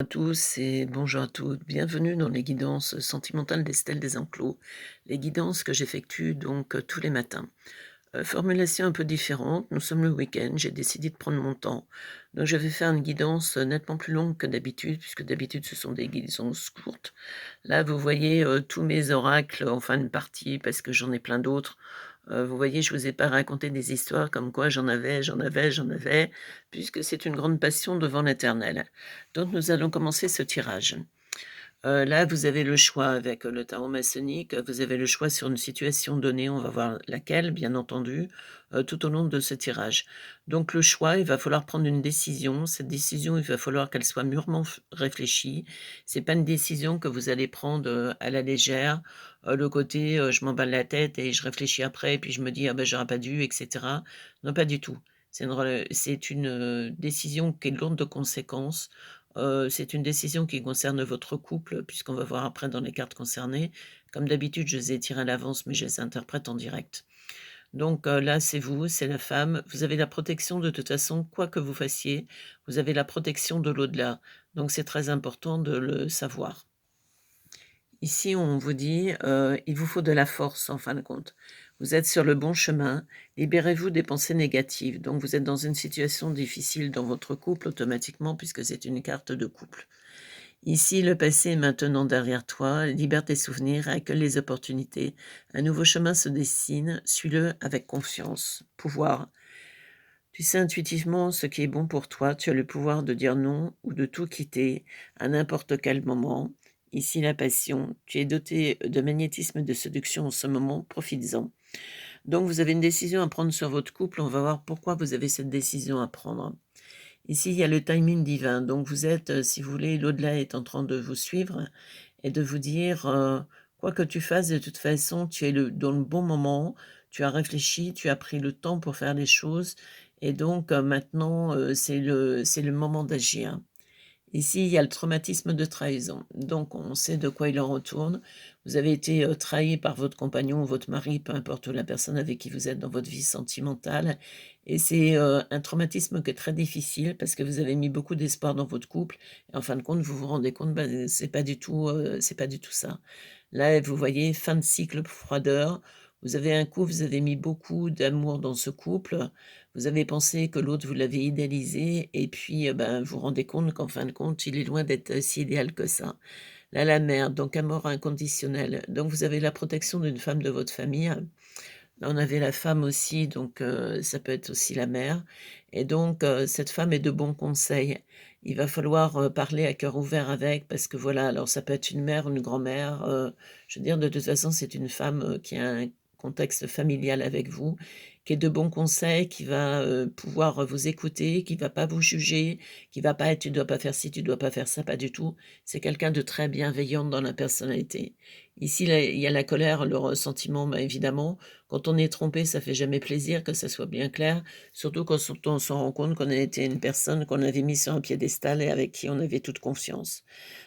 À tous et bonjour à toutes. Bienvenue dans les guidances sentimentales d'Estelle Desenclos, les guidances que j'effectue donc tous les matins. Formulation un peu différente, nous sommes le week-end, j'ai décidé de prendre mon temps. Donc je vais faire une guidance nettement plus longue que d'habitude, puisque d'habitude ce sont des guidances courtes. Là, vous voyez tous mes oracles en fin de partie, parce que j'en ai plein d'autres. Vous voyez, je vous ai pas raconté des histoires comme quoi j'en avais, puisque c'est une grande passion devant l'Éternel. Donc nous allons commencer ce tirage. Là, vous avez le choix avec le tarot maçonnique, vous avez le choix sur une situation donnée, on va voir laquelle, bien entendu, tout au long de ce tirage. Donc le choix, il va falloir prendre une décision. Cette décision, il va falloir qu'elle soit mûrement réfléchie. C'est pas une décision que vous allez prendre, à la légère, le côté, je m'emballe la tête et je réfléchis après et puis je me dis: «Ah ben j'aurais pas dû» et cetera. Non, pas du tout. C'est une décision qui est lourde de conséquences. C'est une décision qui concerne votre couple, puisqu'on va voir après dans les cartes concernées. Comme d'habitude, je les ai tirées à l'avance, mais je les interprète en direct. Donc là, c'est vous, c'est la femme. Vous avez la protection de toute façon, quoi que vous fassiez, vous avez la protection de l'au-delà. Donc c'est très important de le savoir. Ici, on vous dit, il vous faut de la force en fin de compte. Vous êtes sur le bon chemin, libérez-vous des pensées négatives. Donc vous êtes dans une situation difficile dans votre couple automatiquement puisque c'est une carte de couple. Ici, le passé est maintenant derrière toi, libère tes souvenirs, accueille les opportunités. Un nouveau chemin se dessine, suis-le avec confiance. Pouvoir. Tu sais intuitivement ce qui est bon pour toi, tu as le pouvoir de dire non ou de tout quitter à n'importe quel moment. Ici, la passion, tu es doté de magnétisme et de séduction en ce moment, profites-en. Donc, vous avez une décision à prendre sur votre couple, on va voir pourquoi vous avez cette décision à prendre. Ici, il y a le timing divin, donc vous êtes, si vous voulez, l'au-delà est en train de vous suivre et de vous dire, quoi que tu fasses, de toute façon, tu es dans le bon moment, tu as réfléchi, tu as pris le temps pour faire les choses et donc maintenant, c'est le moment d'agir. Ici, il y a le traumatisme de trahison, donc on sait de quoi il en retourne. Vous avez été, trahi par votre compagnon ou votre mari, peu importe la personne avec qui vous êtes dans votre vie sentimentale et c'est, un traumatisme qui est très difficile parce que vous avez mis beaucoup d'espoir dans votre couple et en fin de compte, vous vous rendez compte, bah, c'est pas du tout ça. Là, vous voyez, fin de cycle, froideur. Vous avez mis beaucoup d'amour dans ce couple. Vous avez pensé que l'autre, vous l'avez idéalisé et puis, ben, vous vous rendez compte qu'en fin de compte, il est loin d'être, si idéal que ça. Là, la mère, donc amour inconditionnel. Donc vous avez la protection d'une femme de votre famille. Là, on avait la femme aussi, donc ça peut être aussi la mère et donc cette femme est de bons conseils. Il va falloir, parler à cœur ouvert avec parce que voilà, alors ça peut être une mère, une grand-mère, je veux dire de toute façon, c'est une femme, qui a un contexte familial avec vous, qui est de bons conseils, qui va, pouvoir, vous écouter, qui va pas vous juger, qui va pas être: «Tu dois pas faire ci, tu dois pas faire ça», pas du tout. C'est quelqu'un de très bienveillant dans la personnalité. Ici, là, il y a la colère, le ressentiment, bah, évidemment, quand on est trompé, ça fait jamais plaisir, que ça soit bien clair, surtout quand on se rend compte qu'on a été une personne qu'on avait mise sur un piédestal et avec qui on avait toute confiance.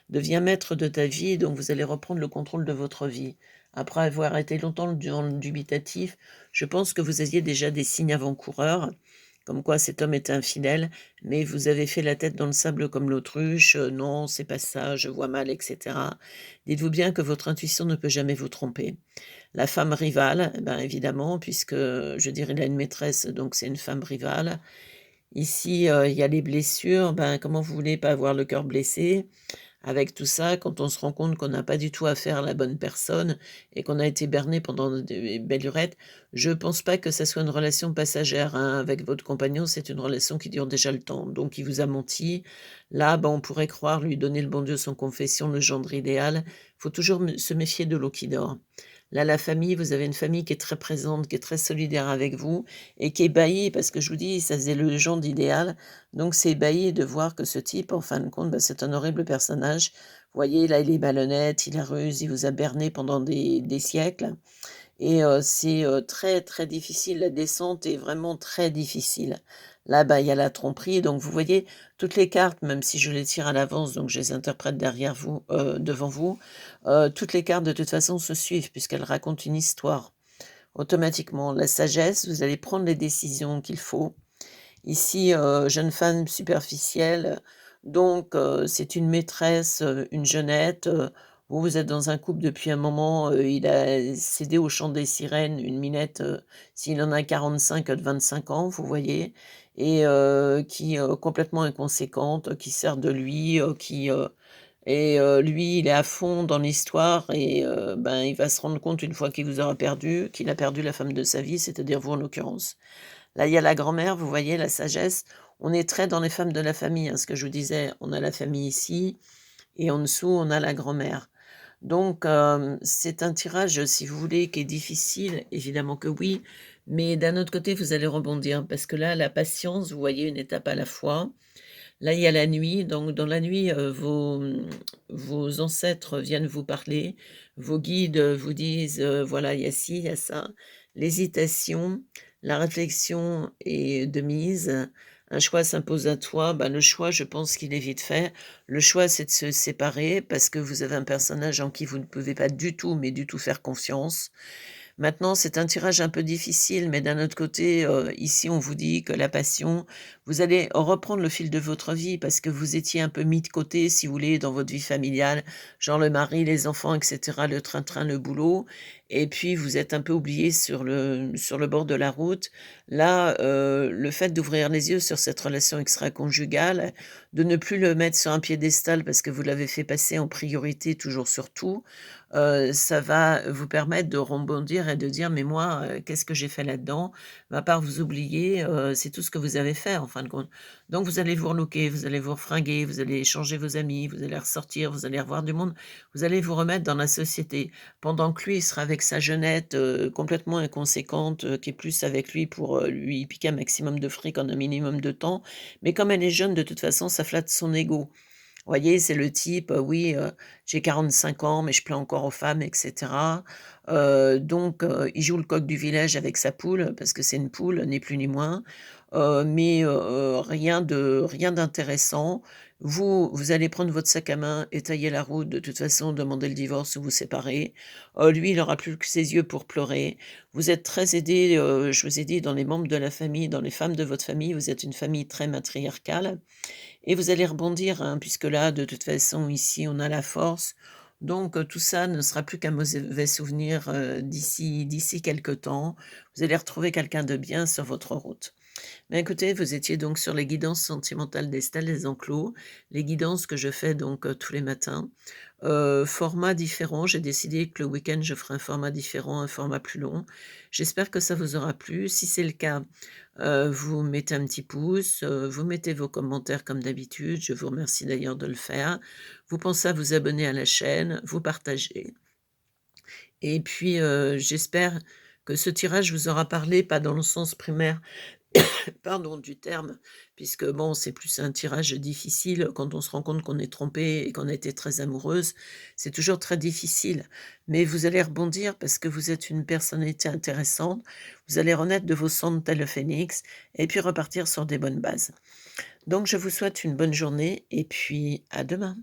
Deviens maître de ta vie, donc vous allez reprendre le contrôle de votre vie. Après avoir été longtemps dans le dubitatif, je pense que vous aviez déjà des signes avant-coureurs, comme quoi cet homme était infidèle, mais vous avez fait la tête dans le sable comme l'autruche, non, c'est pas ça, je vois mal, et cetera. Dites-vous bien que votre intuition ne peut jamais vous tromper. La femme rivale, eh ben, évidemment, puisque, je dirais, il a une maîtresse, donc c'est une femme rivale. Ici, il y a les blessures, ben, comment vous voulez pas avoir le cœur blessé? Avec tout ça, quand on se rend compte qu'on n'a pas du tout affaire à la bonne personne et qu'on a été berné pendant des belles lurettes, je pense pas que ça soit une relation passagère, hein. Avec votre compagnon, c'est une relation qui dure déjà le temps, donc il vous a menti. Là, ben, on pourrait croire lui donner le bon Dieu sans confession, le gendre idéal. Faut toujours se méfier de l'eau qui dort. Là, la famille, vous avez une famille qui est très présente, qui est très solidaire avec vous et qui est ébahie parce que je vous dis, ça faisait le gendre idéal. Donc c'est ébahi de voir que ce type, en fin de compte, bah, c'est un horrible personnage. Vous voyez, là, il est malhonnête, il est ruse, il vous a berné pendant des siècles et c'est, très, très difficile. La descente est vraiment très difficile. Là, bah, il y a la tromperie, donc vous voyez, toutes les cartes, même si je les tire à l'avance, donc je les interprète derrière vous, devant vous, toutes les cartes de toute façon se suivent puisqu'elles racontent une histoire. Automatiquement, la sagesse, vous allez prendre les décisions qu'il faut. Ici, jeune femme superficielle, Donc c'est une maîtresse, une jeunette, vous êtes dans un couple depuis un moment, il a cédé au chant des sirènes, une minette, s'il en a 45, de 25 ans, vous voyez? Et qui, complètement inconséquente, qui sert de lui, lui, il est à fond dans l'histoire et ben, il va se rendre compte une fois qu'il vous aura perdu, qu'il a perdu la femme de sa vie, c'est-à-dire vous en l'occurrence. Là, il y a la grand-mère, vous voyez, la sagesse. On est très dans les femmes de la famille, hein, ce que je vous disais, on a la famille ici et en dessous, on a la grand-mère. Donc c'est un tirage, si vous voulez, qui est difficile, évidemment que oui, mais d'un autre côté, vous allez rebondir parce que là, la patience, vous voyez, une étape à la fois. Là, il y a la nuit, donc dans la nuit, vos ancêtres viennent vous parler, vos guides, vous disent, voilà, il y a ci, il y a ça. L'hésitation, la réflexion est de mise, un choix s'impose à toi. Ben, le choix, je pense qu'il est vite fait. Le choix, c'est de se séparer parce que vous avez un personnage en qui vous ne pouvez pas du tout, mais du tout faire confiance. Maintenant, c'est un tirage un peu difficile, mais d'un autre côté, ici, on vous dit que la passion, vous allez reprendre le fil de votre vie parce que vous étiez un peu mis de côté, si vous voulez, dans votre vie familiale, genre le mari, les enfants, et cetera, le train-train, le boulot et puis vous êtes un peu oublié sur le bord de la route. Là, le fait d'ouvrir les yeux sur cette relation extraconjugale, de ne plus le mettre sur un piédestal parce que vous l'avez fait passer en priorité toujours sur tout, ça va vous permettre de rebondir et de dire: «Mais moi, qu'est-ce que j'ai fait là-dedans?» À part vous oublier, c'est tout ce que vous avez fait en fin de compte. Donc vous allez vous relooker, vous allez vous refringuer, vous allez changer vos amis, vous allez ressortir, vous allez revoir du monde, vous allez vous remettre dans la société. Pendant que lui, il sera avec sa jeunette, complètement inconséquente, qui est plus avec lui pour, lui piquer un maximum de fric en un minimum de temps. Mais comme elle est jeune, de toute façon, ça flatte son ego. Voyez, c'est le type, oui, j'ai 45 ans, mais je plais encore aux femmes et cetera. Donc il joue le coq du village avec sa poule, parce que c'est une poule, ni plus ni moins. Mais rien d'intéressant. Vous allez prendre votre sac à main et tailler la route, de toute façon, demander le divorce ou vous séparer. Lui, il aura plus que ses yeux pour pleurer. Vous êtes très aidés, je vous ai dit, dans les membres de la famille, dans les femmes de votre famille, vous êtes une famille très matriarcale. Et vous allez rebondir, hein, puisque là, de toute façon, ici, on a la force. Donc, tout ça ne sera plus qu'un mauvais souvenir, d'ici quelque temps. Vous allez retrouver quelqu'un de bien sur votre route. Mais écoutez, vous étiez donc sur les guidances sentimentales d'Estelle Desenclos, les guidances que je fais donc, tous les matins. Format différent, j'ai décidé que le week-end, je ferai un format différent, un format plus long. J'espère que ça vous aura plu. Si c'est le cas, vous mettez un petit pouce, vous mettez vos commentaires comme d'habitude. Je vous remercie d'ailleurs de le faire. Vous pensez à vous abonner à la chaîne, vous partagez et puis, j'espère que ce tirage vous aura parlé, pas dans le sens primaire pardon, du terme, puisque bon, c'est plus un tirage difficile quand on se rend compte qu'on est trompé et qu'on a été très amoureuse. C'est toujours très difficile, mais vous allez rebondir parce que vous êtes une personnalité intéressante. Vous allez renaître de vos cendres tel le phénix et puis repartir sur des bonnes bases. Donc je vous souhaite une bonne journée et puis à demain.